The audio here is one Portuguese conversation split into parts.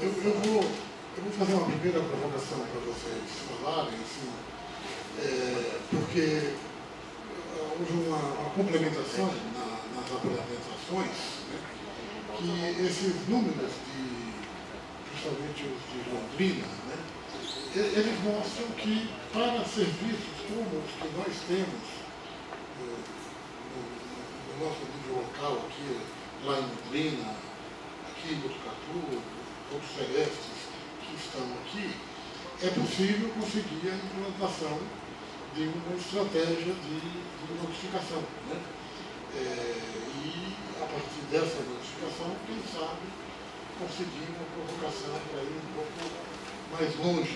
Eu vou fazer uma primeira provocação para vocês falarem, assim, porque houve uma complementação nas apresentações, né, que esses números, principalmente os de Londrina, né, eles mostram que para serviços como os que nós temos no nosso nível local, aqui, lá em Londrina, aqui em Botucatu, outros celestes que estão aqui, é possível conseguir a implantação de uma estratégia de notificação, né? E a partir dessa notificação, quem sabe, conseguir uma provocação para ir um pouco mais longe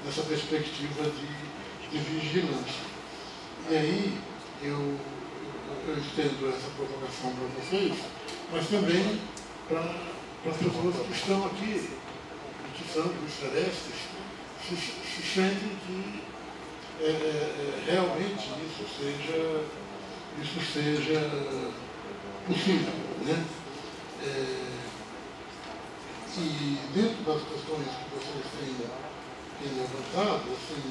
nessa perspectiva de vigilância. E aí eu estendo essa provocação para vocês, mas também para as pessoas que estão aqui, que são dos celestes, se sentem que realmente isso seja possível, né? E dentro das questões que vocês têm levantado, assim,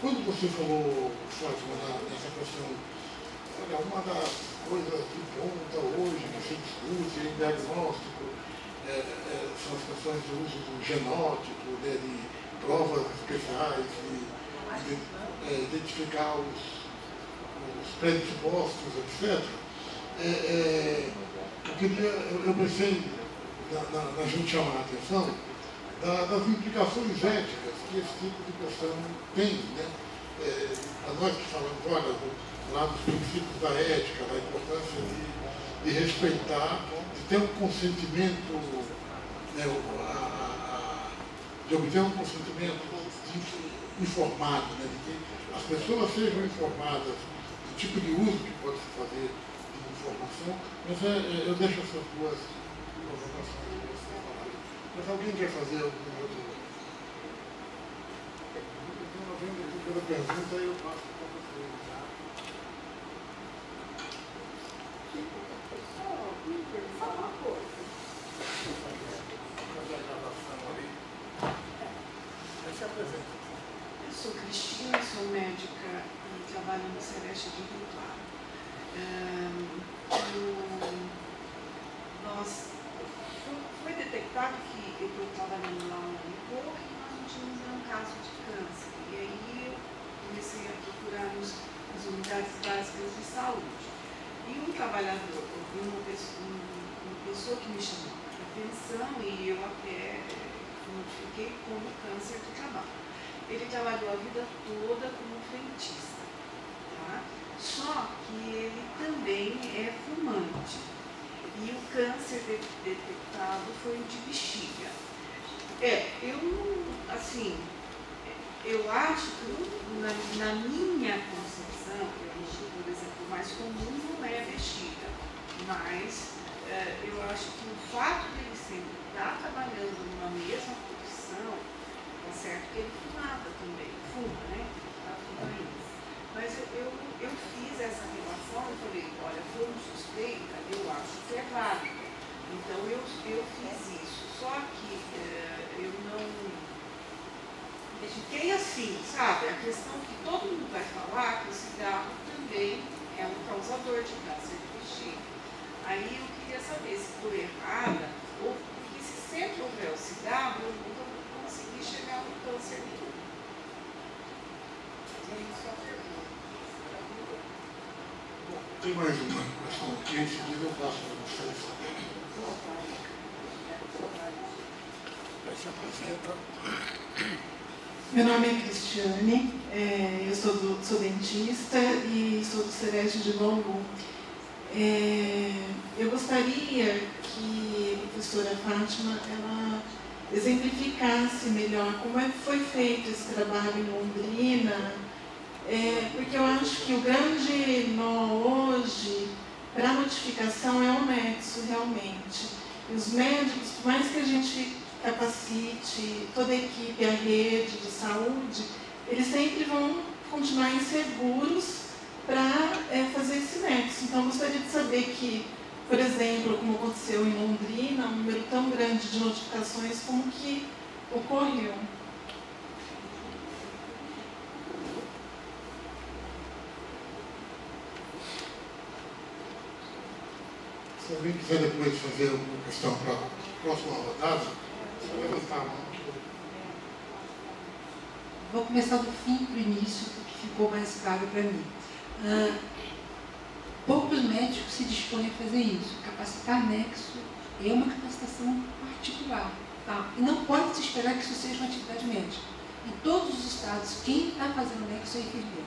quando você falou, Fátima, nessa questão, olha, uma das coisas de ponta hoje que se discute em diagnóstico são as questões do uso do genótipo, né, de provas especiais, de identificar os predispostos, etc. Eu pensei na gente chamar a atenção das implicações éticas que esse tipo de questão tem, né? A nós que falamos agora lá dos princípios da ética, da importância de respeitar, de ter um consentimento, né, de obter um consentimento informado, né, de que as pessoas sejam informadas do tipo de uso que pode se fazer de informação, mas eu deixo essas duas provocações. Mas alguém quer fazer alguma outra? Então, havendo aqui pela pergunta, eu passo para vocês. Eu sou Cristina, sou médica e trabalho no Celeste de Rio Claro. Foi detectado que eu estou trabalhando lá no Unifor e nós não tínhamos nenhum caso de câncer. E aí eu comecei a procurar nas unidades básicas de saúde. E um trabalhador, uma pessoa que me chamou a atenção e eu até notifiquei como câncer do trabalho. Ele trabalhou a vida toda como frentista, tá? Só que ele também é fumante. E o câncer detectado foi o de bexiga. Eu acho que na minha concepção, por exemplo, o mais comum não é a bexiga, mas eu acho que o fato de ele sempre estar trabalhando numa mesma profissão, tá certo que ele fumava também, fuma, né? Tá fumando. Mas eu fiz essa relação e falei, olha, foi um suspeita, eu acho que é válido. Então eu fiz isso. Só que eu não... Fiquei assim, sabe? A questão que todo mundo vai falar que o cigarro também é um causador de câncer de bexiga. Aí eu queria saber se estou errada, ou porque se sempre houver o cigarro, eu nunca vou conseguir chegar no câncer nenhum. Tem mais uma questão aqui, em seguida eu passo para vocês. Se apresenta. Meu nome é Cristiane, eu sou dentista e sou do Celeste de Bangu. Eu gostaria que a professora Fátima ela exemplificasse melhor como é que foi feito esse trabalho em Londrina, porque eu acho que o grande nó hoje para a notificação é o nexo, realmente. E os médicos, por mais que a gente capacite toda a equipe, a rede de saúde, eles sempre vão continuar inseguros para fazer esse nexo. Então, eu gostaria de saber que, por exemplo, como aconteceu em Londrina, um número grande de notificações como que ocorreu. Se alguém quiser depois fazer alguma questão para a próxima rodada, você vai levantar a mão. Vou começar do fim para o início, porque ficou mais claro para mim. Poucos médicos se dispõem a fazer isso. Capacitar nexo é uma capacitação particular. Tá? E não pode se esperar que isso seja uma atividade médica. Em todos os estados, quem está fazendo nexo é enfermeiro.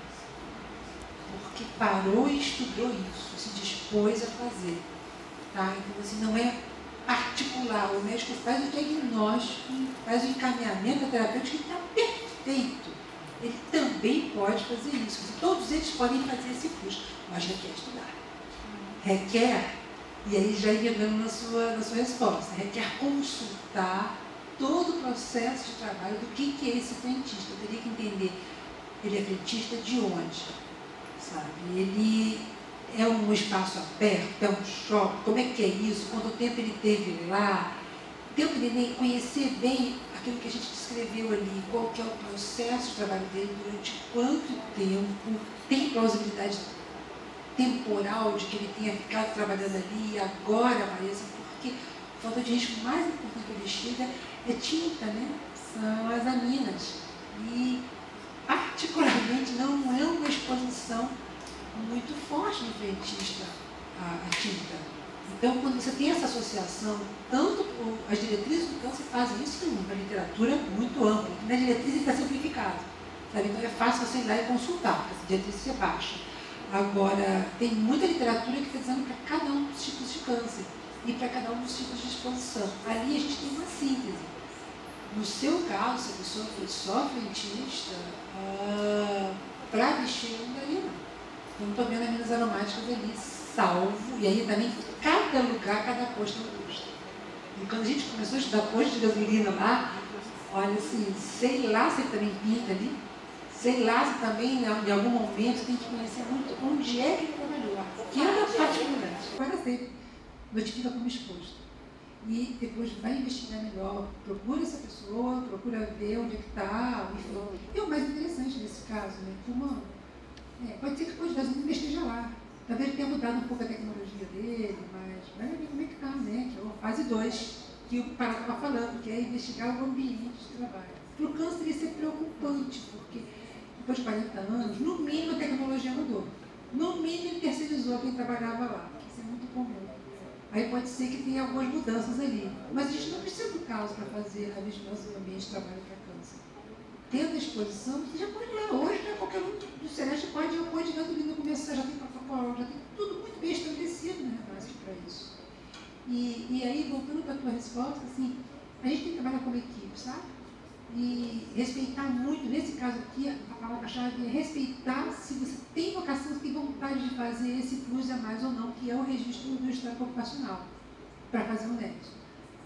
Porque parou e estudou isso, se dispôs a fazer. Tá? Então, assim, não é particular. O médico faz o diagnóstico, faz o encaminhamento terapêutico que está perfeito. Ele também pode fazer isso. Todos eles podem fazer esse curso, mas requer estudar. Requer, e aí já ia dando na sua resposta, requer consultar todo o processo de trabalho do que é esse frentista. Eu teria que entender, ele é frentista de onde? Sabe? Ele é um espaço aberto, é um shopping, como é que é isso? Quanto tempo ele teve lá? Tempo de conhecer bem aquilo que a gente descreveu ali, qual que é o processo de trabalho dele, durante quanto tempo, tem plausibilidade temporal de que ele tenha ficado trabalhando ali e agora apareça, porque o fator de risco mais importante que ele chega é tinta, né? São as aminas. E, particularmente, não é uma exposição muito forte no frentista a tinta. Então, quando você tem essa associação, tanto as diretrizes do câncer fazem isso em uma literatura muito ampla. Na diretriz está simplificado. Sabe? Então, é fácil você ir lá e consultar, essa diretriz você baixa. Agora, tem muita literatura que está dizendo para cada um dos tipos de câncer e para cada um dos tipos de exposição. Ali a gente tem uma síntese. No seu caso, se a pessoa foi só frentista, para mexer não daria não. Eu não estou vendo aminas aromáticas ali, salvo, e aí também cada lugar, cada posto é um custo. E quando a gente começou a estudar posto de gasolina lá, olha assim, sei lá se ele também pinta ali, sei lá se também em algum momento tem que conhecer muito onde é que ele trabalhou. Cada particularidade. Agora sempre notifica como exposto. E depois vai investigar melhor, procura essa pessoa, procura ver onde é que está, enfim. E o mais interessante nesse caso, né, como pode ser que o posto de gasolina esteja lá. Talvez ele tenha mudado um pouco a tecnologia dele, mas vai ver como é que está, né? Que é a fase 2, que o Pará estava falando, que é investigar o ambiente de trabalho. Para o câncer isso é preocupante, porque depois de 40 anos, no mínimo a tecnologia mudou. No mínimo ele terceirizou quem trabalhava lá, isso é muito comum. Aí pode ser que tenha algumas mudanças ali. Mas a gente não precisa do caso para fazer a vigilância do ambiente de trabalho para câncer. Tendo a exposição, você já pode ir lá. Hoje, né, qualquer um do Celeste pode ir ao posto de gasolina começar, já tem protocolo, já tem tudo muito bem estabelecido, né, para isso. E aí, voltando para a tua resposta, assim, a gente tem que trabalhar como equipe, sabe? E respeitar muito, nesse caso aqui, a palavra-chave é respeitar se você tem vocação, se tem vontade de fazer esse plus a mais ou não, que é o registro do histórico ocupacional, para fazer um nexo.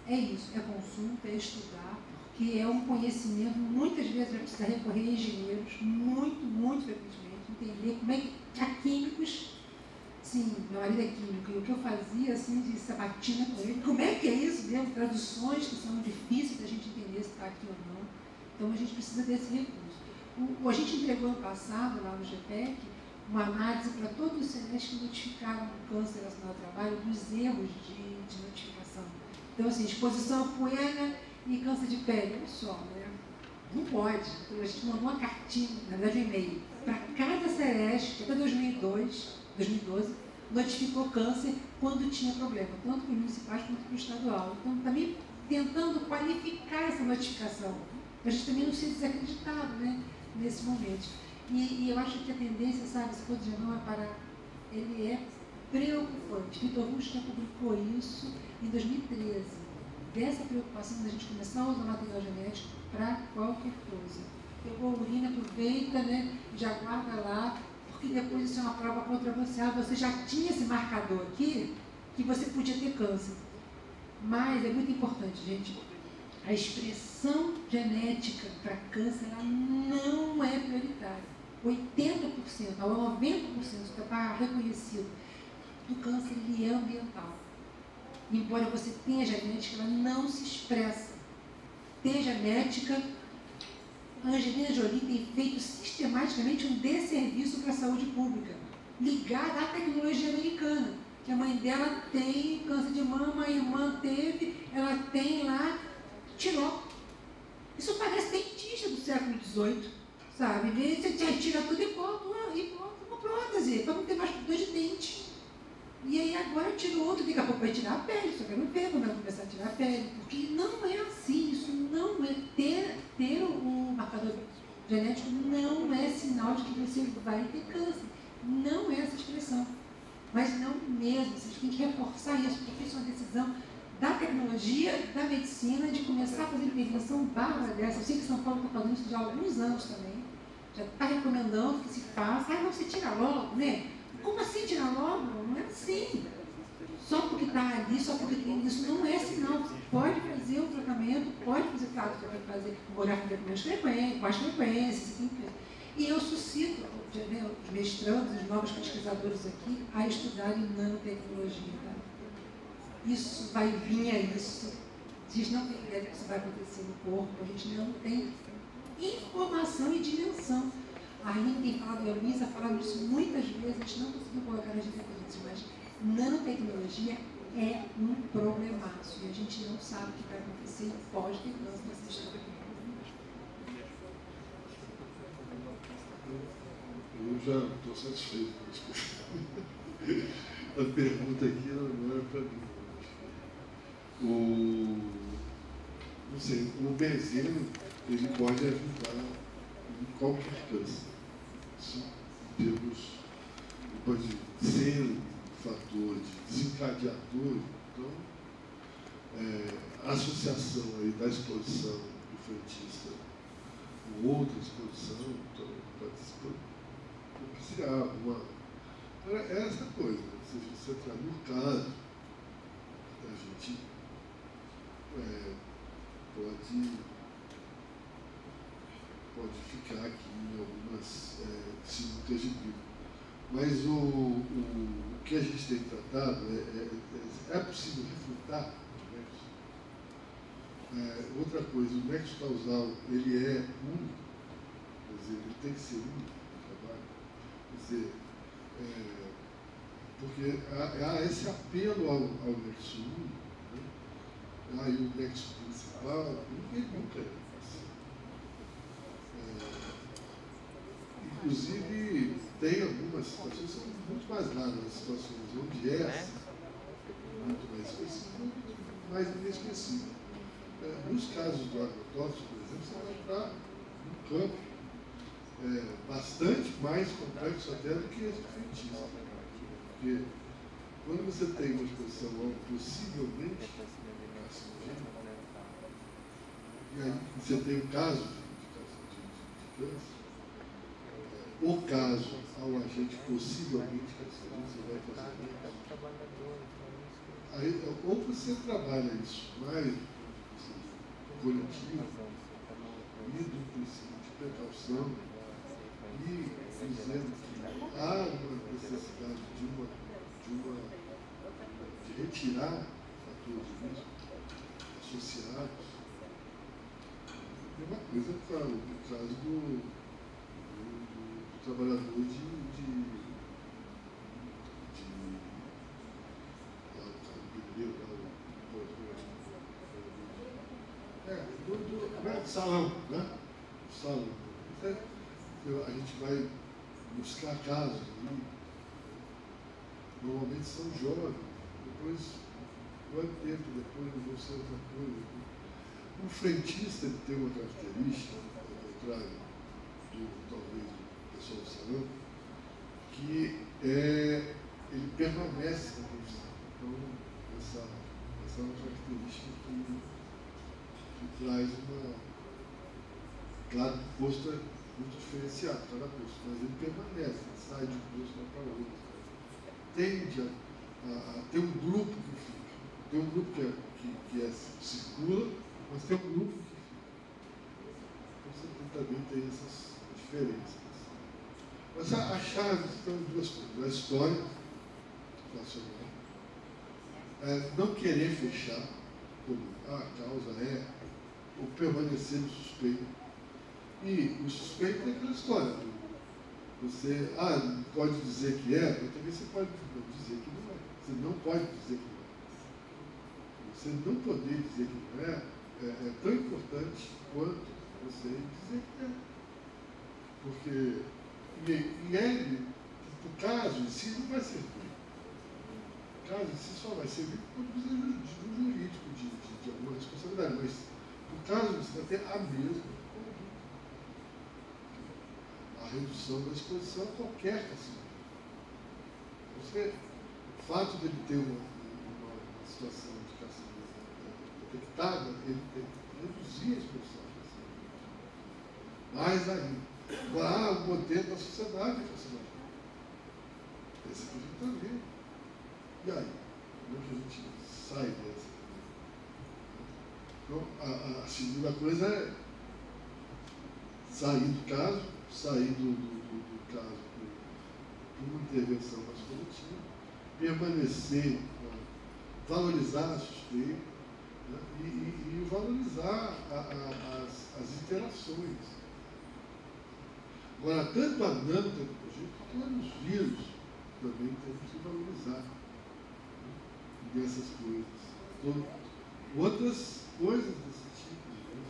É isso, é consulta, é estudar, porque é um conhecimento, muitas vezes vai precisar recorrer a engenheiros, muito frequentemente, entender como é que há químicos. Sim, meu marido é químico, e o que eu fazia, assim, de sabatina com ele, como é que é isso mesmo? Traduções que são difíceis da gente entender se está aqui ou não. Então, a gente precisa desse recurso. A gente entregou ano passado, lá no GPEC, uma análise para todos os CNEs que notificaram o câncer relacionado ao trabalho, dos erros de notificação. Então, assim, exposição à poeira e câncer de pele, olha só, né? Não pode. Então, a gente mandou uma cartinha, na verdade, um e-mail, para cada CNEs, até 2012, notificou câncer quando tinha problema, tanto para os municipais quanto para o estadual. Então, também tentando qualificar essa notificação, para a gente também não ser desacreditado, né, nesse momento. E eu acho que a tendência, sabe, esse ponto de não é parar, ele é preocupante. Vitor Hugo já publicou isso em 2013, dessa preocupação da gente começar a usar material genético para qualquer coisa. Pegou a urina, aproveita, né, já guarda lá, porque depois isso é uma prova contra você. Você já tinha esse marcador aqui, que você podia ter câncer. Mas é muito importante, gente, a expressão genética para câncer ela não é prioritária. 80% a 90% que está reconhecido do câncer ele é ambiental. embora você tenha genética, ela não se expressa. Ter genética, a Angelina Jolie tem feito sistematicamente um desserviço para a saúde pública, ligada à tecnologia americana, que a mãe dela tem câncer de mama, a irmã teve, ela tem lá, tirou. Isso parece dentista do século XVIII, sabe? Você tira tudo e bota uma prótese, para não ter mais dor de dente. E aí agora tira outro, daqui a pouco vai tirar a pele, só quero ver quando vai começar a tirar a pele, porque não é assim, isso não é, ter o marcador genético não é sinal de que você vai ter câncer, não é essa expressão, mas não mesmo, vocês têm que reforçar isso, porque isso é uma decisão da tecnologia, da medicina, de começar a fazer intervenção bárbara dessa. Eu sei que São Paulo está fazendo isso já há alguns anos também, já está recomendando que se faça, não, você tira logo, né? Como assim tirar logo? Não é assim. Só porque está ali, só porque tem isso, não é sinal. Você pode fazer o tratamento, pode fazer, claro, você vai fazer tomografia com mais frequência, e eu suscito os mestrandos, os novos pesquisadores aqui, a estudarem nanotecnologia. Tá? Isso vai vir a isso. A gente não tem ideia do que isso vai acontecer no corpo, a gente não tem informação e dimensão. A Aline tem falado, a Luísa falado isso muitas vezes, a gente não conseguiu colocar nas diretrizes, mas nanotecnologia é um problemaço e a gente não sabe o que vai acontecer e pode ter câncer nessa história. Eu já estou satisfeito com isso. A pergunta aqui não é para mim. Não sei, o benzeno ele pode ajudar em qualquer câncer. Pode ser um fator de desencadeador. Então, a associação aí da exposição do frentista com outra exposição, então, pode propiciar uma. É essa coisa, né? Se você entrar no caso, a gente pode ficar aqui em algumas sinucas de bico. Mas o que a gente tem tratado é possível refutar o nexo. Outra coisa, o nexo causal ele é único, quer dizer, ele tem que ser único no trabalho. Quer dizer, porque há esse apelo ao nexo único, né? Aí o nexo principal, ninguém nunca faz. Inclusive, tem algumas situações que são muito mais raras, as situações onde é muito mais específico, muito mais inesquecível. Nos casos do agrotóxico, por exemplo, você vai para um campo bastante mais complexo até do que esse frentista. Porque quando você tem uma exposição possivelmente carcinogênica, e aí você tem um caso de câncer, o caso ao agente possivelmente carcinogênico, você vai fazer isso. Aí, ou você trabalha isso mais coletivo e do princípio de precaução e dizendo que há uma necessidade de retirar fatores de risco associados. É uma coisa para o caso do trabalhador do salão, né? Salão. A gente vai buscar casos ali, normalmente são jovens, depois, quanto tempo depois, vão ser outra coisa. O frentista ele tem uma característica, ao contrário talvez do pessoal do salão, que ele permanece na profissão. Então, essa é uma característica que traz claro, o posto é muito diferenciado, cada posto, mas ele permanece, ele sai de um posto para outro. Tende a ter um grupo que fica. Tem um grupo que circula, mas tem um grupo que fica. Então você também tem essas diferenças. Mas a chave estão em duas coisas. A história nacional não querer fechar, como a causa é o permanecer no suspeito. E o suspeito é aquela história. Você pode dizer que é, mas também você pode dizer que não é. Você não pode dizer que não é. Você não poder dizer que não é tão importante quanto você dizer que é. Porque o caso em si não vai servir. O caso em si só vai servir quando precisa de um jurídico, de alguma responsabilidade. Mas o caso você vai ter a mesma. A redução da exposição a qualquer carcinoma. O fato de ele ter uma situação de carcinoma detectada, ele reduzir a exposição a carcinoma. Mais ainda. Agora, o modelo da sociedade é carcinoma. Esse que a gente está vendo. E aí? Como é que a gente sai dessa? Então, a segunda coisa é sair do caso, sair do caso por uma intervenção mais coletiva, permanecer, valorizar a suspeita, né, e valorizar as interações. Agora, tanto a nanotecnologia quanto os vírus também temos que valorizar, né, dessas coisas. Então, outras coisas desse tipo, né,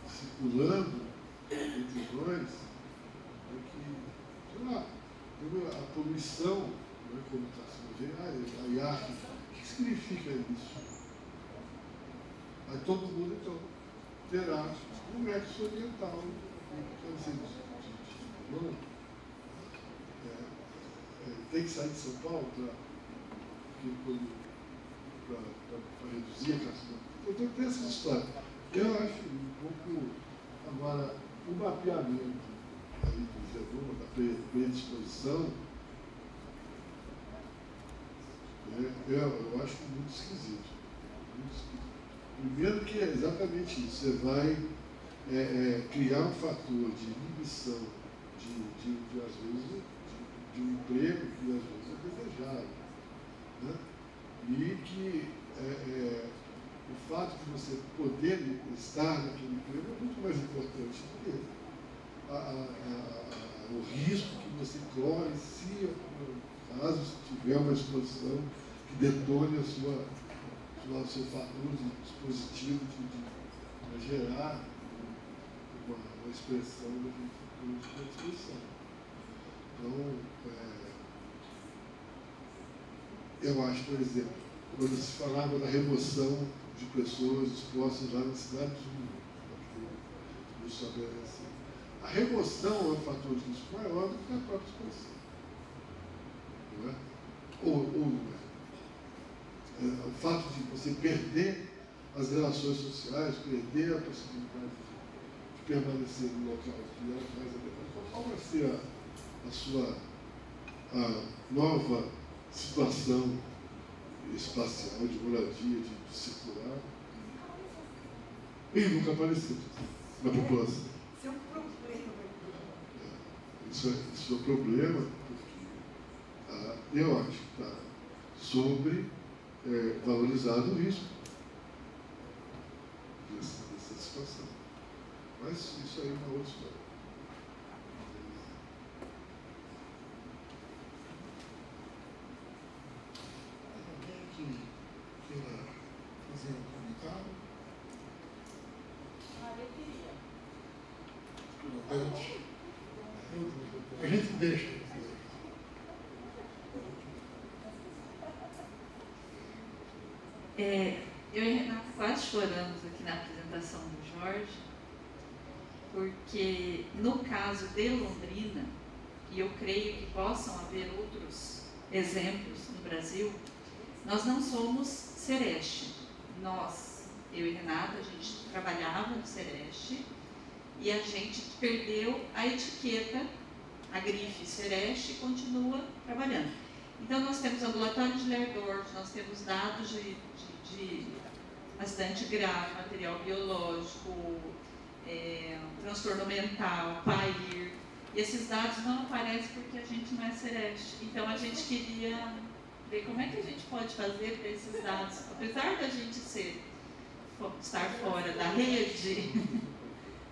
circulando entre nós, que, sei lá, a poluição, né, como está sendo vendo, a IARC, o que significa isso? Aí todo mundo, então, terá um nexo oriental, tem que sair de São Paulo para reduzir a carcinoma. Então tem essa história. Eu acho um pouco, agora, o mapeamento aí do genoma, da predisposição, eu acho muito esquisito. Primeiro que é exatamente isso, você vai criar um fator de inibição às vezes, de um emprego que às vezes é desejado. Né? E que o fato de você poder estar naquele emprego é muito mais importante do que o risco que você corre se, caso tiver uma exposição que detone o seu fator dispositivo de gerar uma expressão de expressão. Então, eu acho, por exemplo, quando se falava da remoção de pessoas expostas lá na cidade do estabelecido, a remoção é um fator de risco maior do que a própria exposição. Não é? Ou não é? O fato de você perder as relações sociais, perder a possibilidade de permanecer no local que era mais adequado. Qual vai ser a sua nova situação espacial, de moradia, de circular? E nunca apareceu na população. Isso é um problema. Isso é um problema, porque eu acho que está sobre valorizado o risco dessa situação. Mas isso aí é uma outra história. Alguém que queira fazer um comentário? Eu queria. A gente deixa. Eu e Renata quase choramos aqui na apresentação do Jorge, porque no caso de Londrina, e eu creio que possam haver outros exemplos no Brasil, nós não somos Sereste. Nós, eu e Renata, a gente trabalhava no Sereste e a gente perdeu a etiqueta, a grife Sereste, e continua trabalhando. Então, nós temos ambulatório de Lerdorf, nós temos dados de acidente grave, material biológico, transtorno mental, PAIR, e esses dados não aparecem porque a gente não é Sereste. Então, a gente queria ver como é que a gente pode fazer para esses dados, apesar da gente estar fora da rede,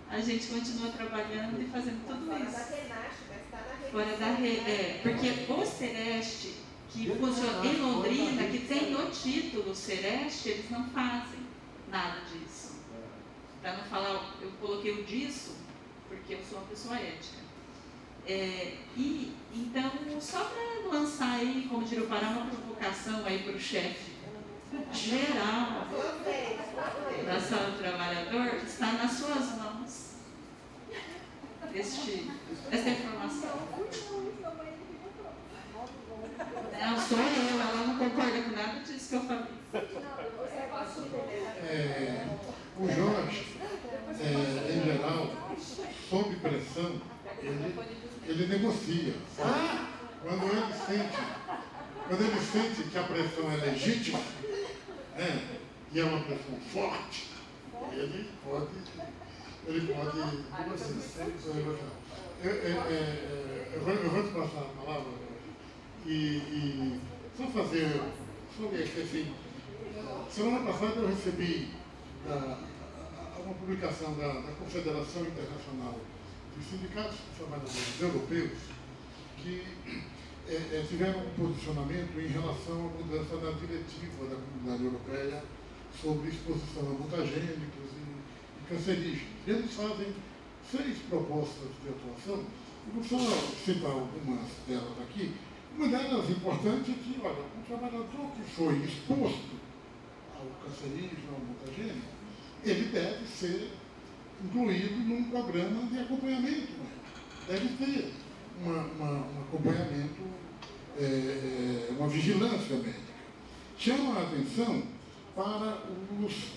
a gente continua trabalhando e fazendo tudo Fora isso. da Renate, mas está na rede. Fora da rede, porque o Sereste, que funciona em Londrina, que tem o título Sereste, eles não fazem nada disso. Para não falar, eu coloquei o disso, porque eu sou uma pessoa ética. E então, só para lançar aí, como diria o Pará, uma provocação aí para o chefe geral da Sala do Trabalhador, está nas suas mãos essa informação. Não, sou eu, ela não concorda com nada disso que eu falei. O Jorge, em geral, sob pressão, ele negocia. Quando ele sente que a pressão é legítima, e é uma pressão forte, ele pode negociar. Eu vou te passar a palavra e só ler aqui assim. Semana passada eu recebi uma publicação da Confederação Internacional dos Sindicatos de Trabalhadores Europeus que tiveram um posicionamento em relação à mudança na diretiva da Comunidade Europeia sobre exposição a mutagênicos e cancerígenos. Eles fazem 6 propostas de atuação. Eu vou só citar algumas delas aqui. Uma delas importante é que, olha, o trabalhador que foi exposto ao cancerígeno, ao mutagênico, ele deve ser incluído num programa de acompanhamento. Deve ter um acompanhamento, uma vigilância médica. Chama a atenção para os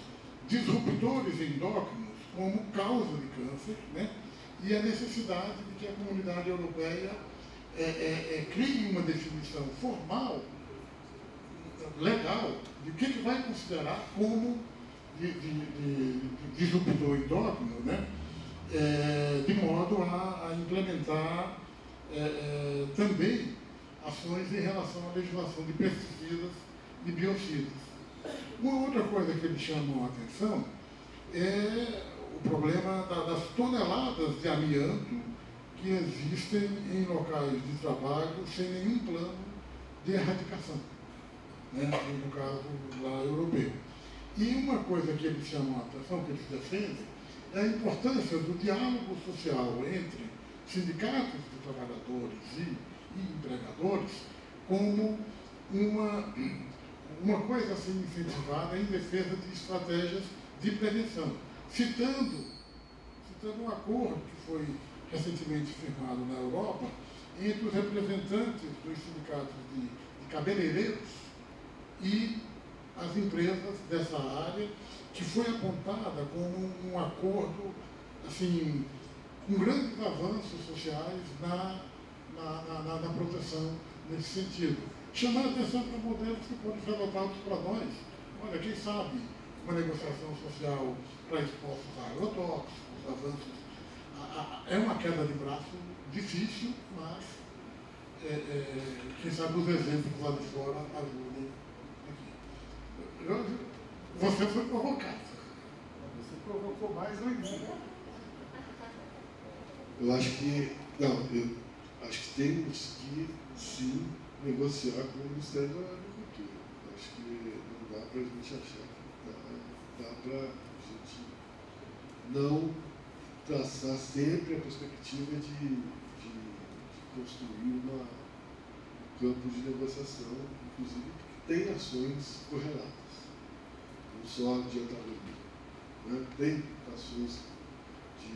disruptores endócrinos como causa de câncer, e a necessidade de que a comunidade europeia crie uma definição formal, legal, de que vai considerar como de disruptor endócrino, de modo a implementar também ações em relação à legislação de pesticidas e biocidas. Uma outra coisa que eles chamam a atenção é o problema das toneladas de amianto que existem em locais de trabalho sem nenhum plano de erradicação, no caso lá europeu. E uma coisa que eles chamam a atenção, que eles defendem, é a importância do diálogo social entre sindicatos de trabalhadores e empregadores como uma coisa a ser incentivada em defesa de estratégias de prevenção. Citando um acordo que foi recentemente firmado na Europa entre os representantes dos sindicatos de cabeleireiros e as empresas dessa área, que foi apontada como um acordo assim, com grandes avanços sociais na proteção nesse sentido. Chamando a atenção para modelos que podem ser adotados para nós. Olha, quem sabe uma negociação social para expostos a agrotóxicos, avanços. É uma queda de braço difícil, mas quem sabe os exemplos lá de fora ajudem aqui. Você foi provocado. Você provocou mais ou menos. Eu acho que temos que sim negociar com o Ministério da Agricultura. Acho que não dá para a gente achar que dá para a gente não traçar sempre a perspectiva de construir um campo de negociação, inclusive porque tem ações correlatas, não só de antagonismo, tem ações de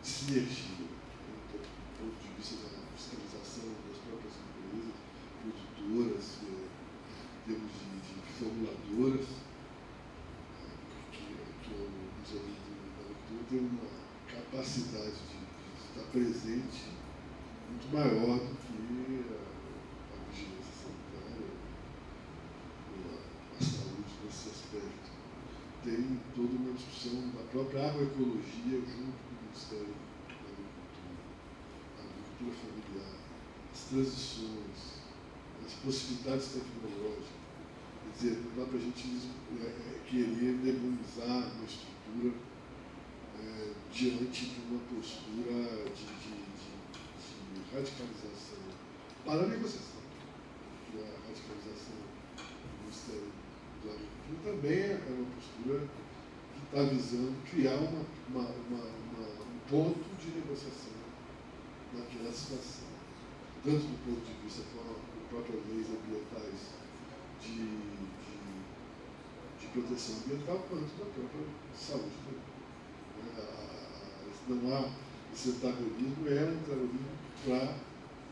sinergia, do ponto de vista da fiscalização das próprias empresas, produtoras, em termos de formuladoras, que os alunos da agricultura têm uma capacidade de estar presente muito maior do que a vigilância sanitária, a saúde nesse aspecto. Tem toda uma discussão da própria agroecologia junto com o Ministério da Agricultura, a agricultura familiar, as transições, as possibilidades tecnológicas. Quer dizer, não dá para a gente querer demonizar uma estrutura diante de uma postura de radicalização para a negociação. Porque a radicalização do Ministério da Agricultura também é uma postura que está visando criar um ponto de negociação naquela situação, tanto do ponto de vista com as próprias leis ambientais de proteção ambiental, quanto da própria saúde. Não há esse antagonismo, é um antagonismo para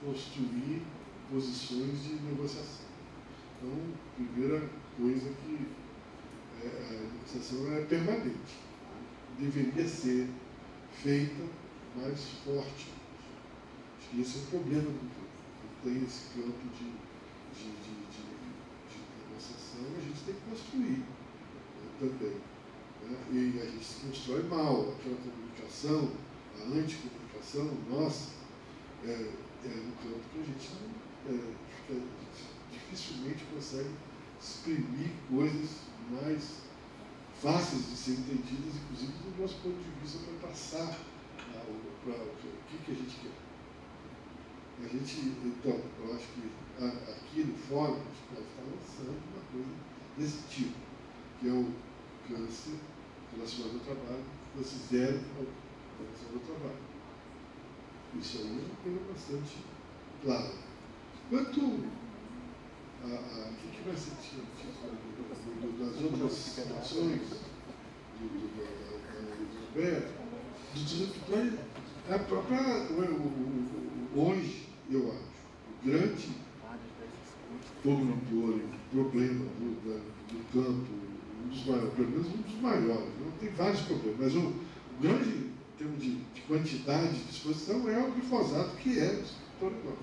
construir posições de negociação. Então, a primeira coisa que a negociação é permanente, deveria ser feita mais forte. Acho que esse é o problema do campo. Não tem esse campo de negociação, a gente tem que construir também. E a gente se constrói mal. Aquela comunicação, a anticomunicação nossa, é um campo que a gente dificilmente consegue exprimir coisas mais fáceis de ser entendidas, inclusive do nosso ponto de vista, para passar para o que a gente quer. A gente, então, eu acho que aqui no fórum a gente pode estar lançando uma coisa desse tipo, que é o câncer relacionado ao trabalho, câncer zero relacionado ao trabalho. Isso aí é uma coisa bastante clara. Quanto o que vai ser das outras situações da União Europeia, do direito a própria, hoje, eu acho, o grande problema do campo, um dos maiores, pelo menos um dos maiores, não tem vários problemas, mas o grande, em termos de quantidade de disposição, é o glifosato, que é destrutor.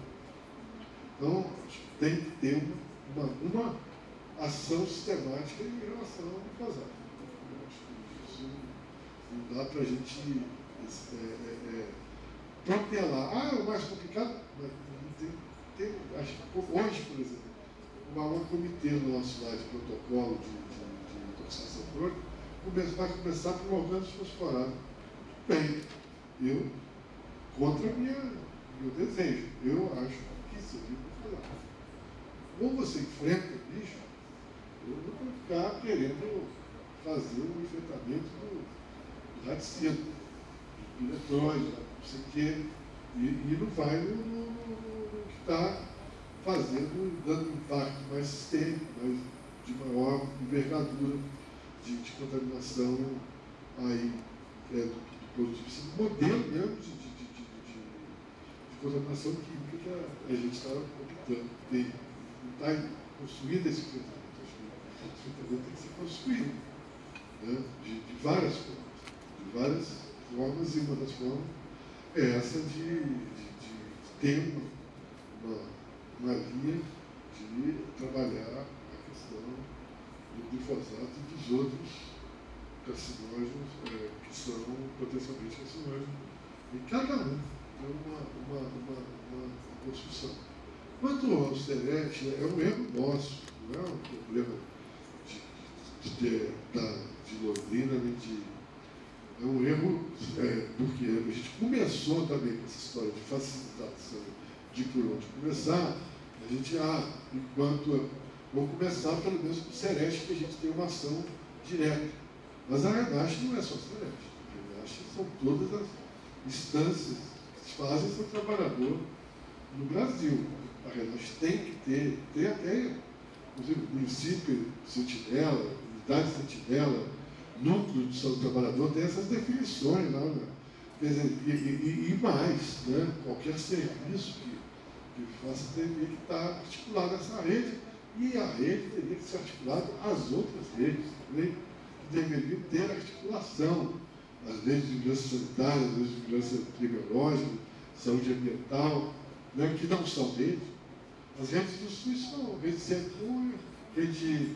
Então, tem que ter uma ação sistemática em relação ao glifosato. Eu acho que isso não dá para a gente protelar. É o mais complicado, mas acho que hoje, por exemplo, um comitê nosso lá de protocolo de intoxicação crônica vai começar por orgânicos fosforados. Bem, eu, contra meu desejo, eu acho que seria glifosato. Ou você enfrenta o bicho, ou não vai ficar querendo fazer um enfrentamento do raticínio, do eletrônico, não sei o quê, e não vai no que está fazendo, dando impacto mais sistêmico, de maior envergadura de contaminação aí, do ponto de vista do modelo mesmo de contaminação química que a gente está optando. Não está construído esse enfrentamento. Acho que esse enfrentamento tem que ser construído, né? de várias formas, e uma das formas é essa de ter uma linha de trabalhar a questão do glifosato e dos outros carcinógenos que são potencialmente carcinógenos. E cada um tem uma construção. Quanto ao Celeste, é um erro nosso, não é um problema de Londrina, nem de. É um erro, porque a gente começou também com essa história de facilitação de por onde começar, a gente, enquanto. Vamos começar pelo menos com o Celeste, que a gente tem uma ação direta. Mas a Renasce não é só Celeste. A Renasce são todas as instâncias que fazem seu trabalhador no Brasil. A Renasce tem que ter até, inclusive, município sentinela, unidade sentinela, núcleo de saúde do trabalhador, tem essas definições lá, né? Quer dizer, e mais, né? Qualquer serviço que faça teria que estar articulado nessa rede, e a rede teria que ser articulada às outras redes, né? Que deveriam ter articulação, as redes de vigilância sanitária, as redes de vigilância epidemiológica, saúde ambiental, né? Que não são redes. As redes do SUS são rede de centro, rede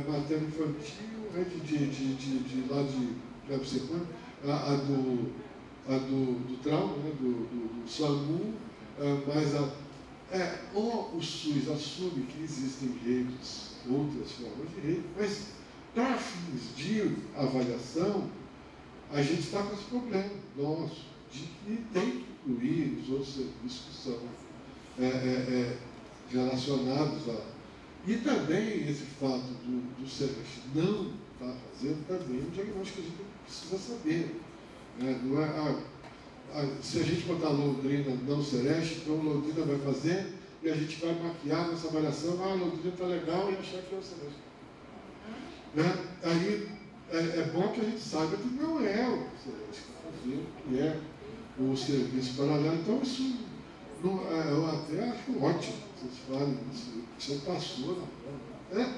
materno-infantil, rede de lá de a do trauma, né, do SAMU, mas ou o SUS assume que existem redes, outras formas de rede, mas para fins de avaliação, a gente está com esse problema nosso, de que tem que incluir os outros serviços que são relacionados a... E também esse fato do SEREST não estar fazendo também um diagnóstico que a gente precisa saber. Não é, se a gente botar Londrina não SEREST, então Londrina vai fazer e a gente vai maquiar nessa avaliação, Londrina está legal e achar que é o SEREST. Aí é bom que a gente saiba que não é o SEREST que está fazendo, que é o serviço paralelo. Então isso eu até acho ótimo que vocês falem isso. Você passou na prova.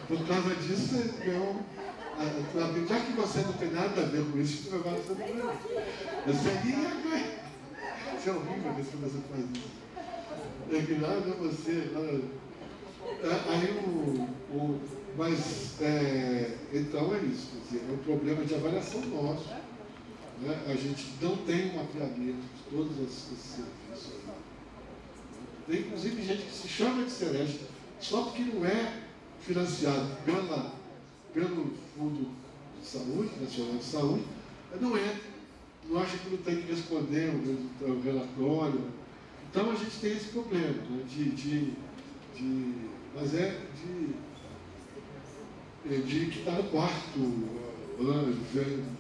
Por causa disso, você ganhou. Já que você não tem nada a ver com isso, agora você não ganha. Você ia ganhar. Isso é horrível ver se você faz isso. É que nada é você. Mas, então é isso. Quer dizer, é um problema de avaliação nosso. A gente não tem um mapeamento de todos esses serviços aí. Tem inclusive gente que se chama de SEREST só porque não é financiado pelo Fundo de Saúde, Nacional de Saúde, não acha que não tem que responder o relatório. Então a gente tem esse problema, né, mas de que está no quarto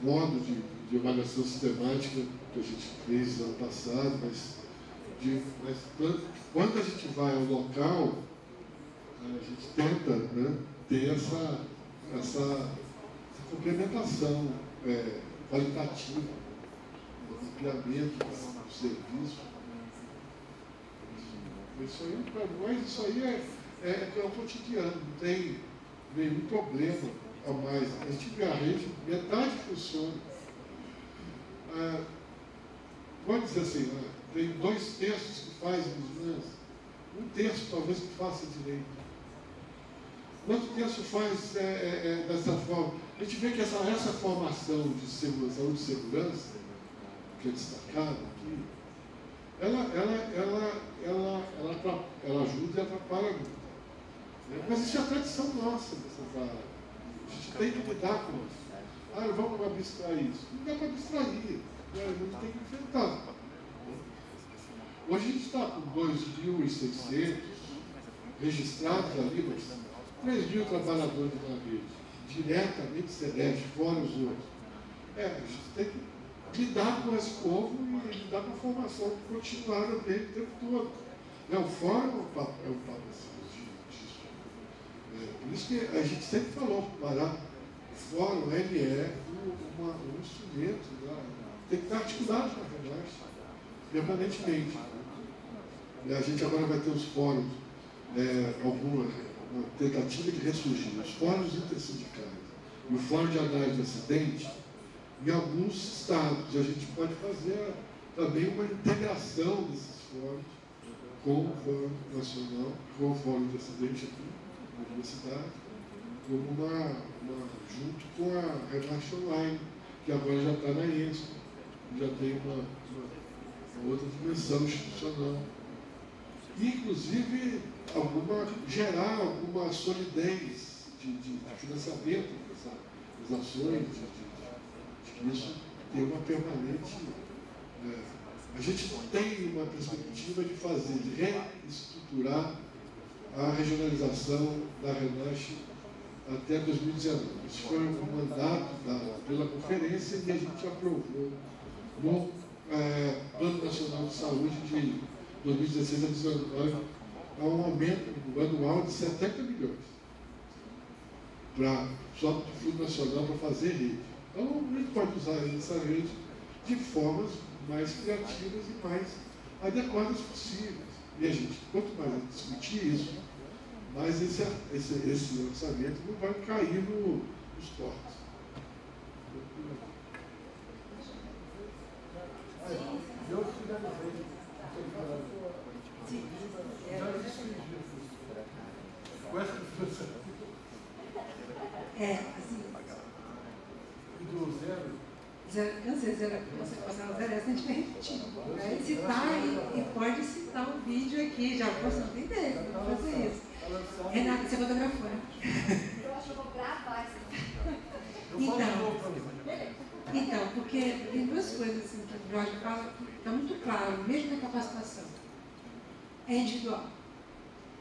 modo de avaliação sistemática que a gente fez ano passado, mas quando a gente vai ao local, a gente tenta, né, ter essa complementação qualitativa, o ampliamento do serviço. Isso aí, para nós, isso aí é o cotidiano, não tem nenhum problema a mais. A gente vê a rede, metade funciona. Vamos dizer assim, tem 2 terços que fazem vigilância, 1 terço talvez que faça direito. Quanto terço faz dessa forma? A gente vê que essa formação de segurança, saúde e segurança, que é destacada aqui, ela ajuda e atrapalha muito. Mas isso é a tradição nossa dessas áreas. A gente tem que lidar com isso. Vamos abstrair isso. Não dá para abstrair. A gente tem que enfrentar. Hoje a gente está com 2.600 registrados ali, mas 3.000 trabalhadores na rede, diretamente SEREST, fora os outros. A gente tem que lidar com esse povo e lidar com a formação continuada dele o tempo todo. O fórum é um papo disso. Por isso que a gente sempre falou para o Pará, o fórum ele é um instrumento, tem que estar articulado com a RENASH permanentemente. A gente agora vai ter os fóruns, alguma tentativa de ressurgir, os fóruns intersindicais e o fórum de análise de acidente, em alguns estados. A gente pode fazer também uma integração desses fóruns com o Fórum Nacional, com o Fórum de Acidente aqui na universidade, como junto com a RENASH Online, que agora já está na ENSCO, já tem uma outra dimensão institucional. E, inclusive, gerar alguma solidez de financiamento das ações, de que isso tenha uma permanente... a gente tem uma perspectiva de reestruturar a regionalização da RENASH até 2019. Isso foi um mandato pela conferência e a gente aprovou no Plano Nacional de Saúde de 2016 a 2019, há um aumento anual de 70 milhões só do Fundo Nacional para fazer rede. Então, a gente pode usar essa rede de formas mais criativas e mais adequadas possíveis. E a gente, quanto mais a gente discutir isso, mais esse orçamento não vai cair nos cortes. Eu finalizei. Já existe com essa discussão. Assim. E do zero? câncer ocupaciotal zero, essa a gente vai repetir. Vai citar e pode citar um vídeo aqui, já você não tem ideia, não vou fazer isso. Renata, você fotografou, né? Eu acho que eu vou gravar isso. Então, porque tem duas coisas assim, que o Jorge fala que está muito claro, mesmo na capacitação. É individual.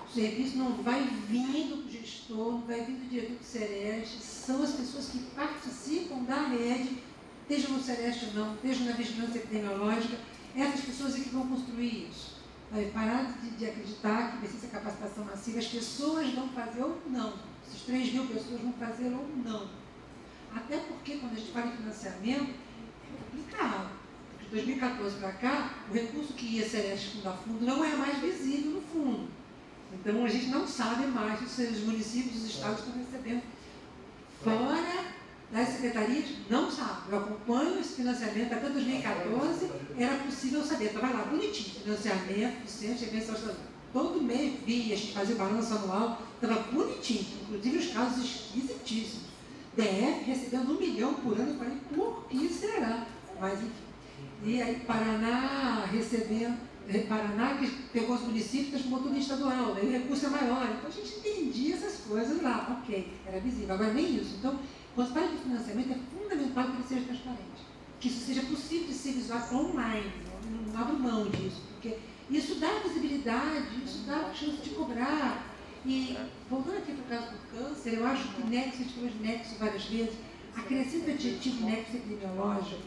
O serviço não vai vir do gestor, não vai vir do diretor do Sereste, são as pessoas que participam da rede, estejam no Sereste ou não, estejam na vigilância epidemiológica, essas pessoas é que vão construir isso. Vai parar de acreditar que precisa capacitação massiva, as pessoas vão fazer ou não, essas 3.000 pessoas vão fazer ou não. Até porque quando a gente fala em financiamento, é complicado. De 2014 para cá, o recurso que ia Sereste fundar fundo não é mais visível no fundo. Então a gente não sabe mais se os municípios, os estados estão recebendo. Fora das secretarias, não sabe. Eu acompanho esse financiamento até 2014, era possível saber. Estava lá, bonitinho, financiamento do centro, eventos, todo mês via, a gente fazia balanço anual, estava bonitinho, inclusive os casos esquisitíssimos. DF recebendo 1 milhão por ano, eu falei, por que será? Mas enfim. E aí Paraná recebendo, Paraná que pegou os municípios e transformou tudo em estadual, daí o recurso é maior. Então a gente entendia essas coisas lá, ok, era visível. Agora nem isso. Então, quando se fala de financiamento, é fundamental que ele seja transparente. Que isso seja possível de ser visualizado online, não abro mão disso, porque isso dá visibilidade, isso dá chance de cobrar. E, voltando aqui para o caso do câncer, eu acho que nexo, a gente falou de nexo várias vezes, acrescenta o adjetivo nexo epidemiológico,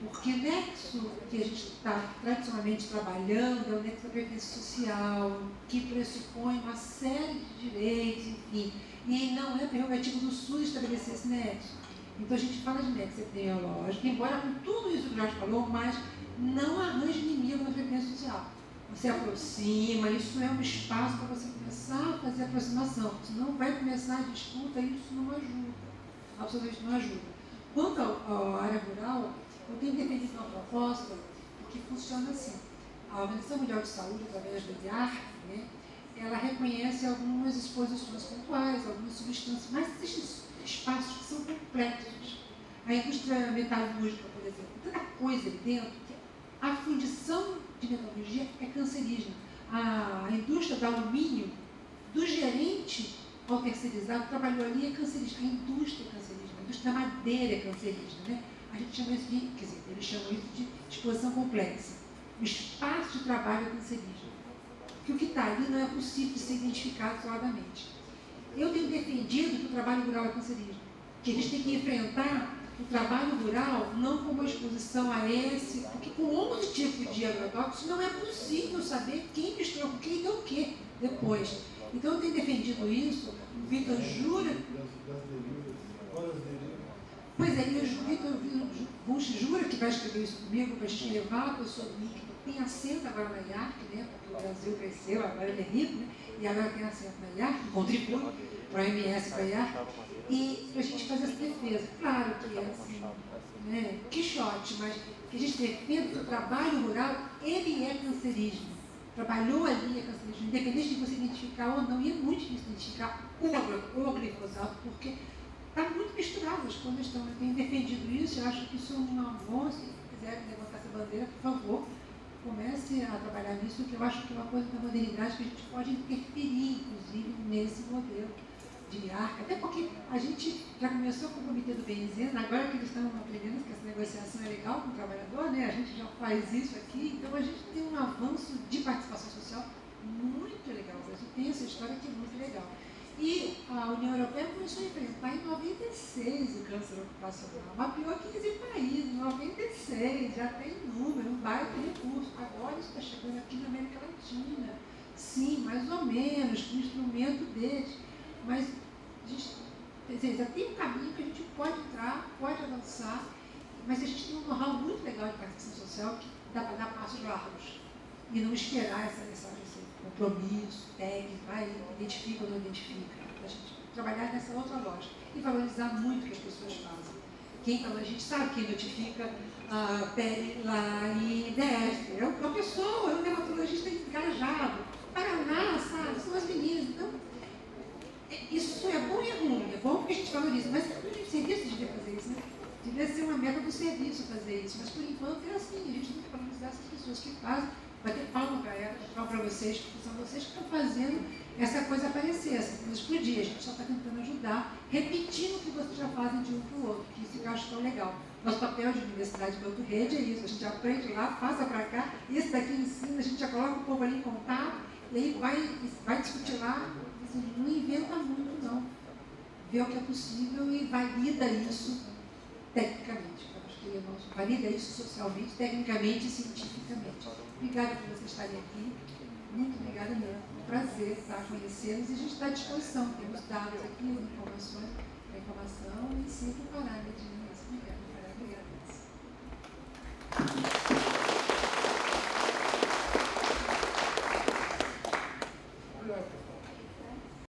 porque nexo que a gente está tradicionalmente trabalhando é o nexo da previdência social, que pressupõe uma série de direitos, enfim, e não é prerrogativo do SUS estabelecer esse nexo. Então a gente fala de nexo epidemiológico, embora com tudo isso que o Jorge falou, mas não arranje inimigo na previdência social. Você aproxima, isso é um espaço para você começar a fazer aproximação, senão vai começar a disputa e isso não ajuda, absolutamente não ajuda. Quanto à área rural, eu tenho defendido uma proposta que funciona assim. A Organização Mundial de Saúde, através do IARC, né, ela reconhece algumas exposições pontuais, algumas substâncias, mas existem espaços que são complexos. A indústria metalúrgica, por exemplo, tem tanta coisa ali dentro que a fundição de metalurgia é cancerígena. A indústria do alumínio, do gerente ao terceirizado, trabalhou ali, é cancerígena. A indústria é cancerígena, a indústria da madeira é cancerígena, né? A gente chama isso de, quer dizer, eles chamam isso de exposição complexa. O espaço de trabalho é cancerígeno. Que o que está ali não é possível de ser identificado isoladamente. Eu tenho defendido que o trabalho rural é cancerígeno. Que a gente tem que enfrentar o trabalho rural não como uma exposição a esse, porque com 11 tipos de agrotóxicos não é possível saber quem misturou com quem e deu o que depois. Então eu tenho defendido isso, o Vitor jura. Pois é, e o Vitor Bush jura que vai escrever isso comigo para a gente levar a pessoa do MIC, que tem assento agora na IARC, né? Porque o Brasil cresceu, agora ele é rico, né? E agora tem assento na IARC, contribui para a OMS, para a IARC, e para a gente fazer essa defesa. Claro que é assim, né? Quixote, mas que a gente defenda que o trabalho rural, ele é cancerígeno. Trabalhou ali é cancerígeno, independente de você identificar ou não, e é muito difícil identificar o glifosato, porque está muito misturado as coisas estão. Eu tenho defendido isso, eu acho que isso é um avanço. Se quiserem levantar essa bandeira, por favor, comece a trabalhar nisso, que eu acho que é uma coisa da modernidade que a gente pode interferir, inclusive, nesse modelo de IARC, até porque a gente já começou com o Comitê do Benzena, agora que eles estão aprendendo que essa negociação é legal com o trabalhador, né? A gente já faz isso aqui, então a gente tem um avanço de participação social muito legal. O Brasil tem essa história que é muito legal. E a União Europeia começou a enfrentar em 96 o câncer ocupacional, mapeou 15 países, em 96, já tem número, um baita recurso. Agora isso está chegando aqui na América Latina, sim, mais ou menos, com o instrumento deles. Mas a gente, quer dizer, já tem um caminho que a gente pode entrar, pode avançar, mas a gente tem um know-how muito legal de participação social que dá para dar passos largos e não esperar esse compromisso técnico, vai, identifica ou não identifica. A gente trabalhar nessa outra lógica e valorizar muito o que as pessoas fazem. A gente sabe quem notifica a pele lá em DF, é uma pessoa, é um dermatologista engajado. Paraná, sabe, são as meninas. Então, isso é bom e é ruim. É bom porque a gente valoriza, mas o serviço devia fazer isso, né? poder ser uma meta do serviço fazer isso, mas por enquanto é assim, a gente tem que valorizar essas pessoas que fazem, bater palma para elas, palma para vocês, porque são vocês que estão fazendo essa coisa aparecer, essa coisa explodir. A gente só está tentando ajudar, repetindo o que vocês já fazem de um para o outro, que isso eu acho tão legal. Nosso papel de universidade enquanto rede é isso, a gente aprende lá, passa para cá, esse daqui ensina, a gente já coloca o povo ali em contato, e aí vai discutir lá, assim, não inventa muito não, vê o que é possível e valida isso tecnicamente. Eu acho que valida isso socialmente, tecnicamente e cientificamente. Obrigada por vocês estarem aqui, muito obrigada mesmo, é um prazer estar conhecendo-nos e a gente está à disposição, temos dados aqui, informações, a informação e sempre parar, né?